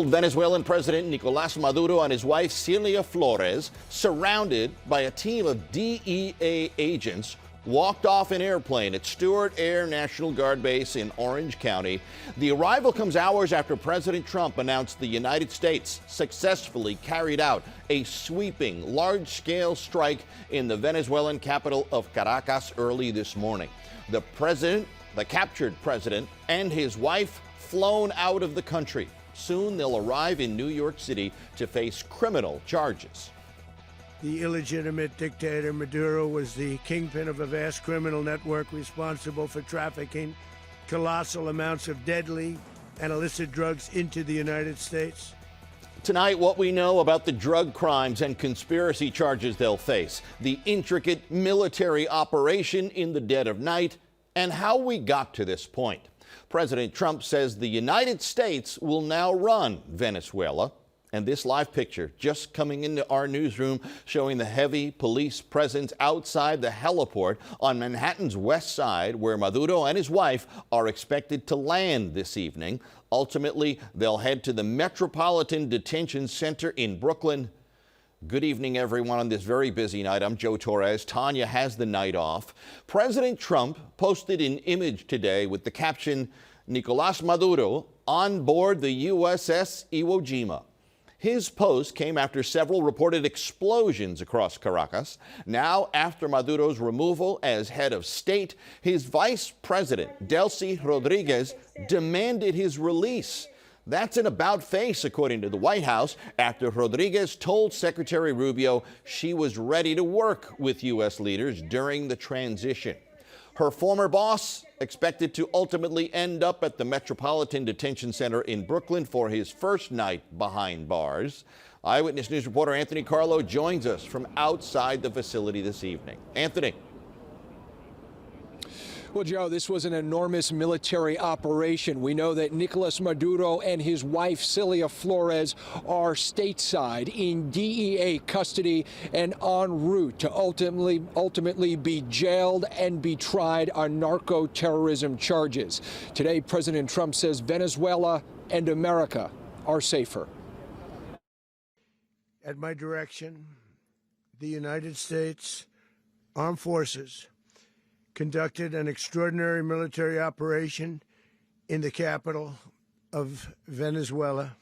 Venezuelan President Nicolás Maduro and his wife Celia Flores, surrounded by a team of DEA agents, walked off an airplane at Stewart Air National Guard Base in Orange County. The arrival comes hours after President Trump announced the United States successfully carried out a sweeping, large-scale strike in the Venezuelan capital of Caracas early this morning. The captured president, and his wife flown out of the country. Soon they'll arrive in New York City to face criminal charges. The illegitimate dictator Maduro was the kingpin of a vast criminal network responsible for trafficking colossal amounts of deadly and illicit drugs into the United States. Tonight, what we know about the drug crimes and conspiracy charges they'll face, the intricate military operation in the dead of night, and how we got to this point. President Trump says the United States will now run Venezuela. And this live picture just coming into our newsroom showing the heavy police presence outside the heliport on Manhattan's west side, where Maduro and his wife are expected to land this evening. Ultimately, they'll head to the Metropolitan Detention Center in Brooklyn. Good evening, everyone, on this very busy night. I'm Joe Torres. Tanya has the night off. President Trump posted an image today with the caption, Nicolás Maduro on board the USS Iwo Jima. His post came after several reported explosions across Caracas. Now, after Maduro's removal as head of state, his vice president, Delcy Rodriguez, demanded his release. That's an about-face, according to the White House, after Rodriguez told Secretary Rubio she was ready to work with U.S. leaders during the transition. Her former boss expected to ultimately end up at the Metropolitan Detention Center in Brooklyn for his first night behind bars. Eyewitness News reporter Anthony Carlo joins us from outside the facility this evening. Anthony. Well, Joe, this was an enormous military operation. We know that Nicolás Maduro and his wife, Celia Flores, are stateside in DEA custody and en route to ultimately be jailed and be tried on narco-terrorism charges. Today, President Trump says Venezuela and America are safer. At my direction, the United States Armed Forces conducted an extraordinary military operation in the capital of Venezuela.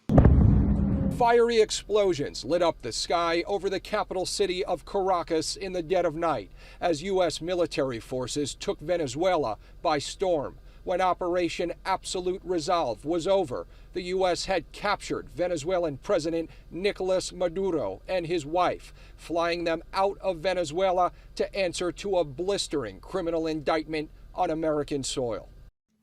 Fiery explosions lit up the sky over the capital city of Caracas in the dead of night as U.S. military forces took Venezuela by storm. When Operation Absolute Resolve was over, the U.S. had captured Venezuelan President Nicolás Maduro and his wife, flying them out of Venezuela to answer to a blistering criminal indictment on American soil.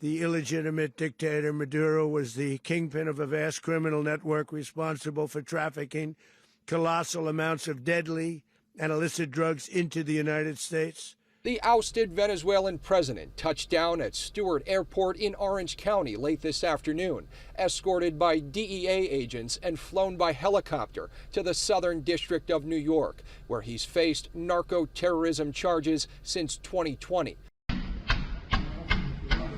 The illegitimate dictator Maduro was the kingpin of a vast criminal network responsible for trafficking colossal amounts of deadly and illicit drugs into the United States. The ousted Venezuelan president touched down at Stewart Airport in Orange County late this afternoon, escorted by DEA agents and flown by helicopter to the Southern District of New York, where he's faced narco-terrorism charges since 2020.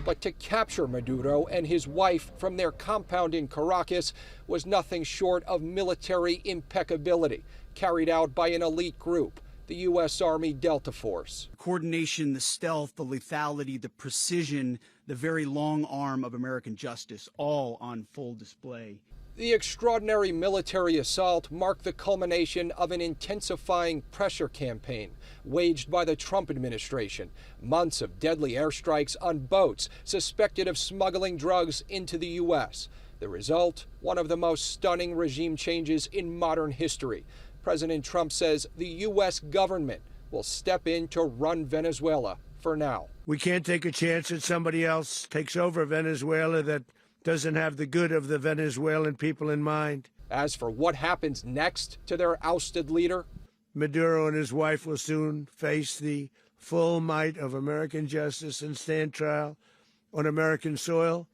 But to capture Maduro and his wife from their compound in Caracas was nothing short of military impeccability, carried out by an elite group, the U.S. Army Delta Force. Coordination, the stealth, the lethality, the precision, the very long arm of American justice, all on full display. The extraordinary military assault marked the culmination of an intensifying pressure campaign waged by the Trump administration. Months of deadly airstrikes on boats suspected of smuggling drugs into the U.S. The result, one of the most stunning regime changes in modern history. President Trump says the U.S. government will step in to run Venezuela for now. We can't take a chance that somebody else takes over Venezuela that doesn't have the good of the Venezuelan people in mind. As for what happens next to their ousted leader, Maduro and his wife will soon face the full might of American justice and stand trial on American soil.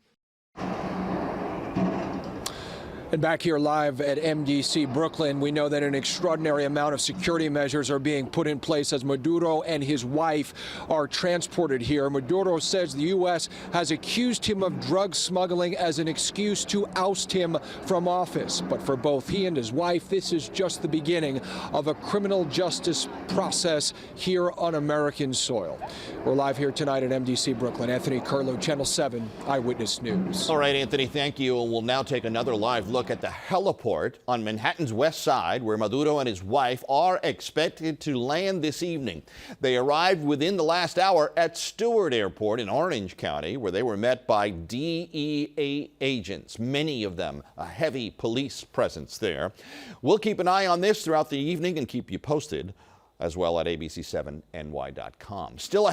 And back here live at MDC Brooklyn, we know that an extraordinary amount of security measures are being put in place as Maduro and his wife are transported here. Maduro says the U.S. has accused him of drug smuggling as an excuse to oust him from office. But for both he and his wife, this is just the beginning of a criminal justice process here on American soil. We're live here tonight at MDC Brooklyn. Anthony Carlo, Channel 7 Eyewitness News. All right, Anthony, thank you. And we'll now take another live look at the heliport on Manhattan's west side, where Maduro and his wife are expected to land this evening. They arrived within the last hour at Stewart Airport in Orange County, where they were met by DEA agents, many of them a heavy police presence there. We'll keep an eye on this throughout the evening and keep you posted as well at abc7ny.com. Still ahead.